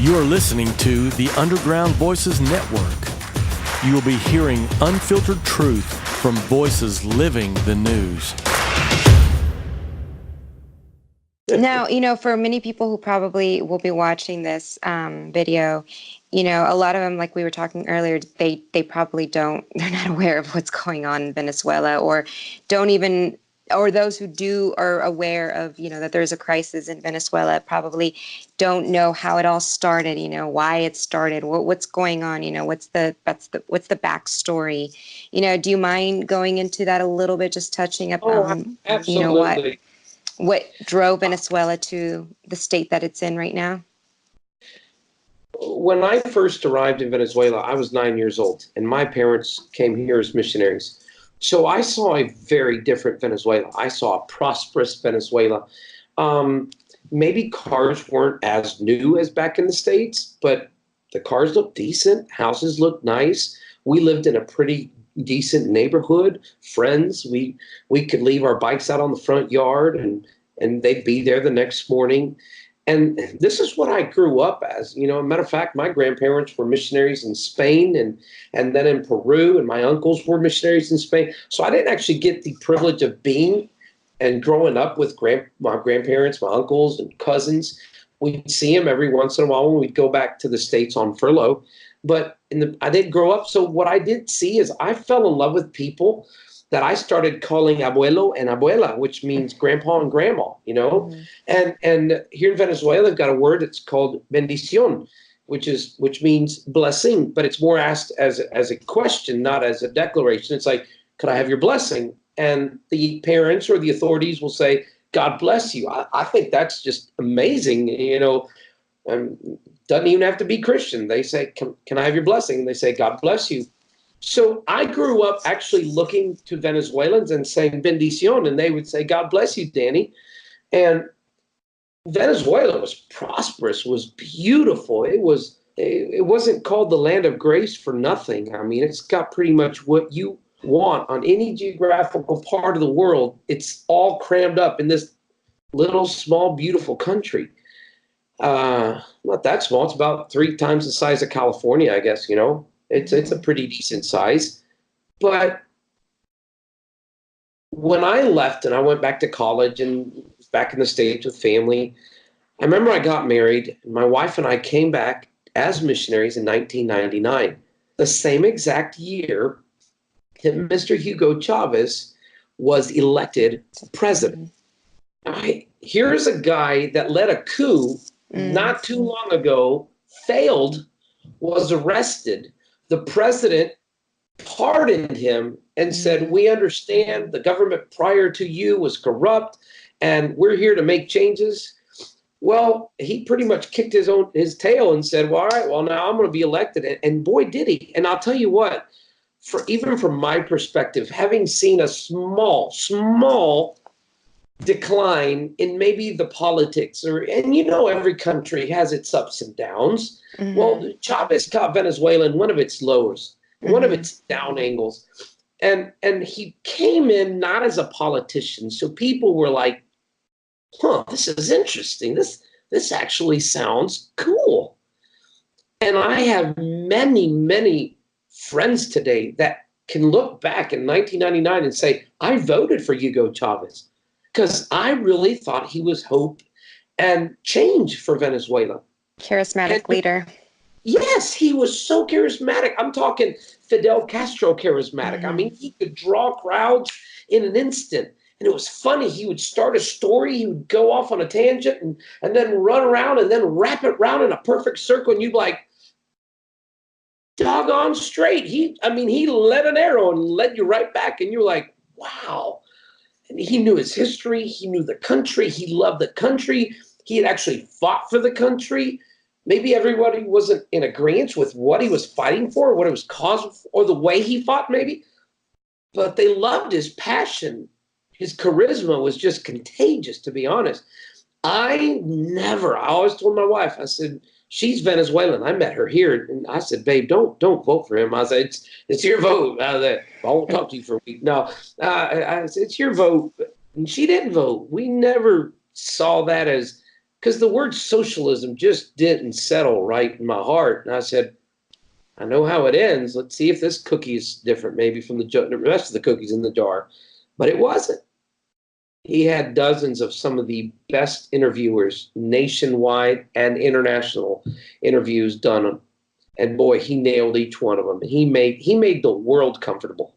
You're listening to the Underground Voices Network. You will be hearing unfiltered truth from voices living the news. Now, for many people who probably will be watching this video, a lot of them, like we were talking earlier, they probably they're not aware of what's going on in Venezuela, or or those who do are aware of, that there's a crisis in Venezuela, probably don't know how it all started, why it started, what's going on, what's the backstory. Do you mind going into that a little bit, just touching up, absolutely. What drove Venezuela to the state that it's in right now? When I first arrived in Venezuela, I was 9 years old, and my parents came here as missionaries. So I saw a very different Venezuela. I saw a prosperous Venezuela. Maybe cars weren't as new as back in the States, but the cars looked decent. Houses looked nice. We lived in a pretty decent neighborhood. Friends, we could leave our bikes out on the front yard and they'd be there the next morning. And this is what I grew up as. Matter of fact, my grandparents were missionaries in Spain and then in Peru, and my uncles were missionaries in Spain. So I didn't actually get the privilege of being and growing up with my grandparents, my uncles and cousins. We'd see them every once in a while when we'd go back to the States on furlough. But I didn't grow up. So what I did see is I fell in love with people that I started calling abuelo and abuela, which means grandpa and grandma, Mm-hmm. And here in Venezuela, they've got a word. It's called bendición, which means blessing, but it's more asked as a question, not as a declaration. It's like, could I have your blessing? And the parents or the authorities will say, God bless you. I think that's just amazing, doesn't even have to be Christian. They say, can I have your blessing? And they say, God bless you. So I grew up actually looking to Venezuelans and saying bendición, and they would say, God bless you, Danny. And Venezuela was prosperous, was beautiful. It wasn't called the land of grace for nothing. I mean, it's got pretty much what you want on any geographical part of the world. It's all crammed up in this little, small, beautiful country. Not that small. It's about 3 times the size of California, I guess, It's a pretty decent size. But when I left and I went back to college and back in the States with family, I remember I got married, and my wife and I came back as missionaries in 1999, the same exact year that Mr. Hugo Chavez was elected president. Here's a guy that led a coup not too long ago, failed, was arrested. The president pardoned him and said, we understand the government prior to you was corrupt and we're here to make changes. Well, he pretty much kicked his tail and said, well, all right, well, now I'm going to be elected. And boy, did he. And I'll tell you what, even from my perspective, having seen a small decline in maybe the politics, and every country has its ups and downs. Mm-hmm. Well, Chavez caught Venezuela in one of its lows, one of its down angles. And he came in not as a politician. So people were like, this is interesting. This actually sounds cool. And I have many, many friends today that can look back in 1999 and say, I voted for Hugo Chavez because I really thought he was hope and change for Venezuela. Charismatic leader. Yes, he was so charismatic. I'm talking Fidel Castro charismatic. Mm-hmm. I mean, he could draw crowds in an instant. And it was funny. He would start a story. He would go off on a tangent and then run around and then wrap it around in a perfect circle. And you'd be like, doggone straight. He led an arrow and led you right back. And you're like, wow. And he knew his history. He knew the country. He loved the country. He had actually fought for the country. Maybe everybody wasn't in agreement with what he was fighting for, what it was caused, or the way he fought, maybe. But they loved his passion. His charisma was just contagious, to be honest. I always told my wife, I said, she's Venezuelan. I met her here. And I said, babe, don't vote for him. I said, it's your vote. I won't talk to you for a week. No, I said, it's your vote. And she didn't vote. We never saw that as because the word socialism just didn't settle right in my heart. And I said, I know how it ends. Let's see if this cookie is different, maybe from the rest of the cookies in the jar. But it wasn't. He had dozens of some of the best interviewers, nationwide and international interviews done. And boy, he nailed each one of them. He made the world comfortable.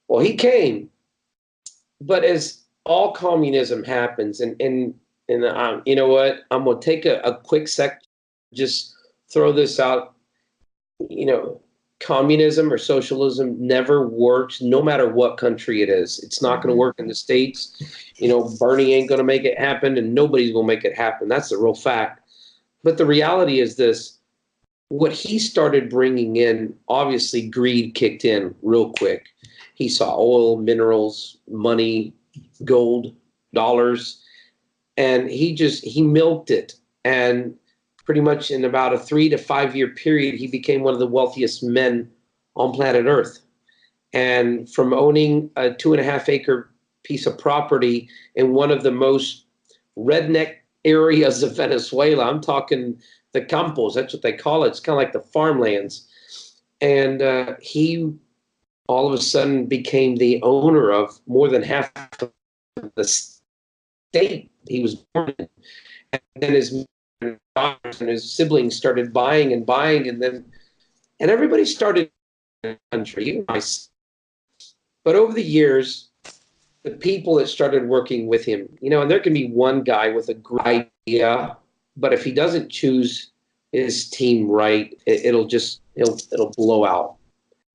Well, he came, but as all communism happens, and you know what? I'm going to take a quick sec, just throw this out. You know, communism or socialism never works, no matter what country it is. It's not going to work in the States. You know, Bernie ain't going to make it happen, and nobody's going to make it happen. That's the real fact. But the reality is this. What he started bringing in, obviously greed kicked in real quick. He saw oil, minerals, money, gold, dollars, and he milked it. And pretty much in about a 3 to 5 year period, he became one of the wealthiest men on planet Earth. And from owning a 2.5 acre piece of property in one of the most redneck areas of Venezuela, I'm talking the campos, that's what they call it. It's kind of like the farmlands. And he all of a sudden became the owner of more than half of the state he was born in. And then his daughters and his siblings started buying, and everybody started in the country. But over the years, the people that started working with him, you know, and there can be one guy with a great idea, but if he doesn't choose his team right, it'll blow out.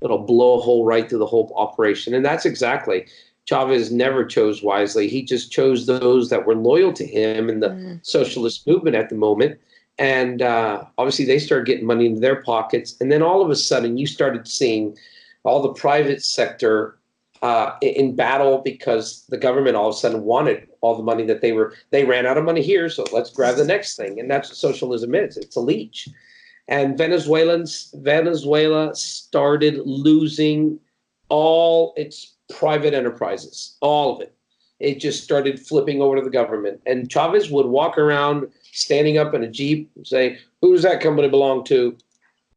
It'll blow a hole right through the whole operation. And that's exactly, Chavez never chose wisely. He just chose those that were loyal to him in the socialist movement at the moment. And obviously they started getting money into their pockets. And then all of a sudden you started seeing all the private sector in battle, because the government all of a sudden wanted all the money that they ran out of money here. So let's grab the next thing. And that's what socialism is. It's a leech. And Venezuela started losing all its private enterprises, all of it. It just started flipping over to the government. And Chavez would walk around standing up in a Jeep and say, who does that company belong to?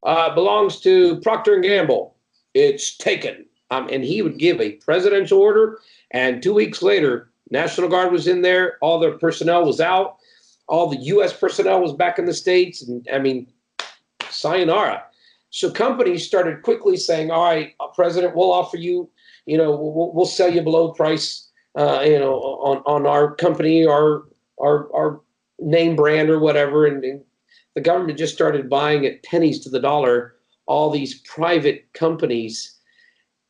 Belongs to Procter & Gamble. It's taken. And he would give a presidential order, and 2 weeks later, National Guard was in there. All their personnel was out. All the U.S. personnel was back in the States. And I mean, sayonara. So companies started quickly saying, all right, President, we'll offer you, you know, we'll sell you below price, you know, on our company, our name brand or whatever. And the government just started buying at pennies to the dollar all these private companies.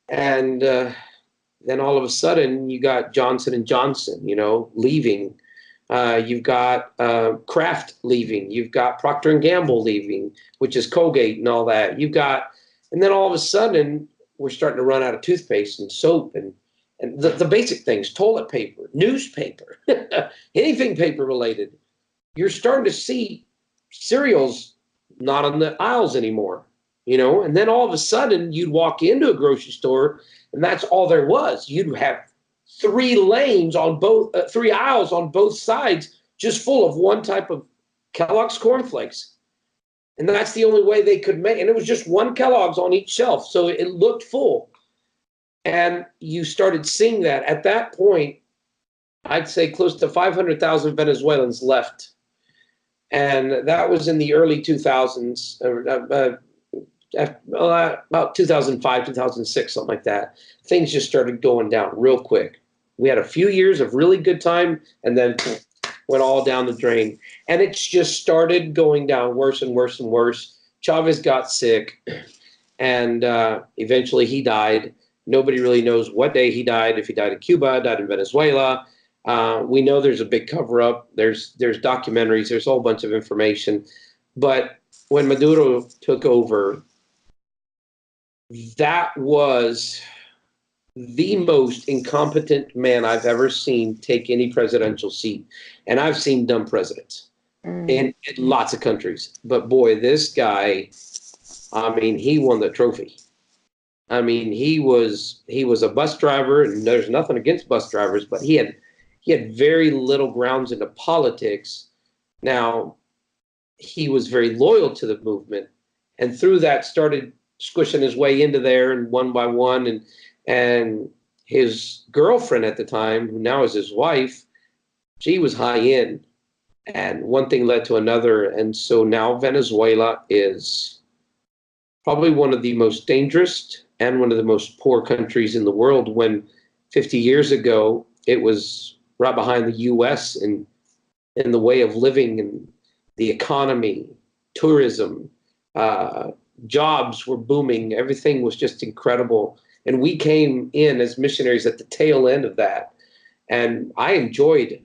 And then all of a sudden you got Johnson & Johnson, you know, leaving. You've got Kraft leaving. You've got Procter & Gamble leaving, which is Colgate and all that. And then all of a sudden we're starting to run out of toothpaste and soap and the basic things, toilet paper, newspaper, anything paper related. You're starting to see cereals not on the aisles anymore, you know. And then all of a sudden you'd walk into a grocery store and that's all there was. You'd have 3 lanes on both, 3 aisles on both sides, just full of one type of Kellogg's cornflakes. And that's the only way they could make, and it was just one Kellogg's on each shelf. So it looked full. And you started seeing that. At that point, I'd say close to 500,000 Venezuelans left. And that was in the early 2000s, about 2005, 2006, something like that. Things just started going down real quick. We had a few years of really good time, and then went all down the drain. And it's just started going down worse and worse and worse. Chavez got sick, and eventually he died. Nobody really knows what day he died, if he died in Cuba, died in Venezuela. We know there's a big cover-up. There's documentaries. There's a whole bunch of information. But when Maduro took over, that was the most incompetent man I've ever seen take any presidential seat. And I've seen dumb presidents in lots of countries. But boy, this guy, I mean, he won the trophy. I mean, he was a bus driver, and there's nothing against bus drivers, but he he had very little grounds into politics. Now, he was very loyal to the movement, and through that started squishing his way into there, and one by one, and his girlfriend at the time, who now is his wife, she was high end, and one thing led to another, and so now Venezuela is probably one of the most dangerous and one of the most poor countries in the world, when 50 years ago it was right behind the US in the way of living and the economy, tourism, jobs were booming. Everything was just incredible. And we came in as missionaries at the tail end of that. And I enjoyed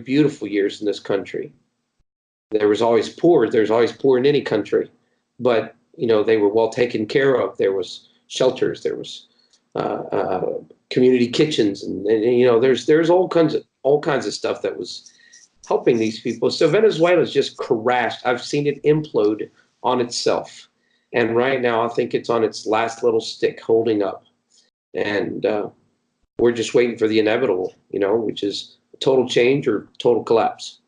beautiful years in this country. There was always poor. There's always poor in any country. But, you know, they were well taken care of. There was shelters. There was community kitchens. And you know, there's all kinds of stuff that was helping these people. So Venezuela's just crashed. I've seen it implode on itself. And right now, I think it's on its last little stick holding up. And we're just waiting for the inevitable, you know, which is total change or total collapse.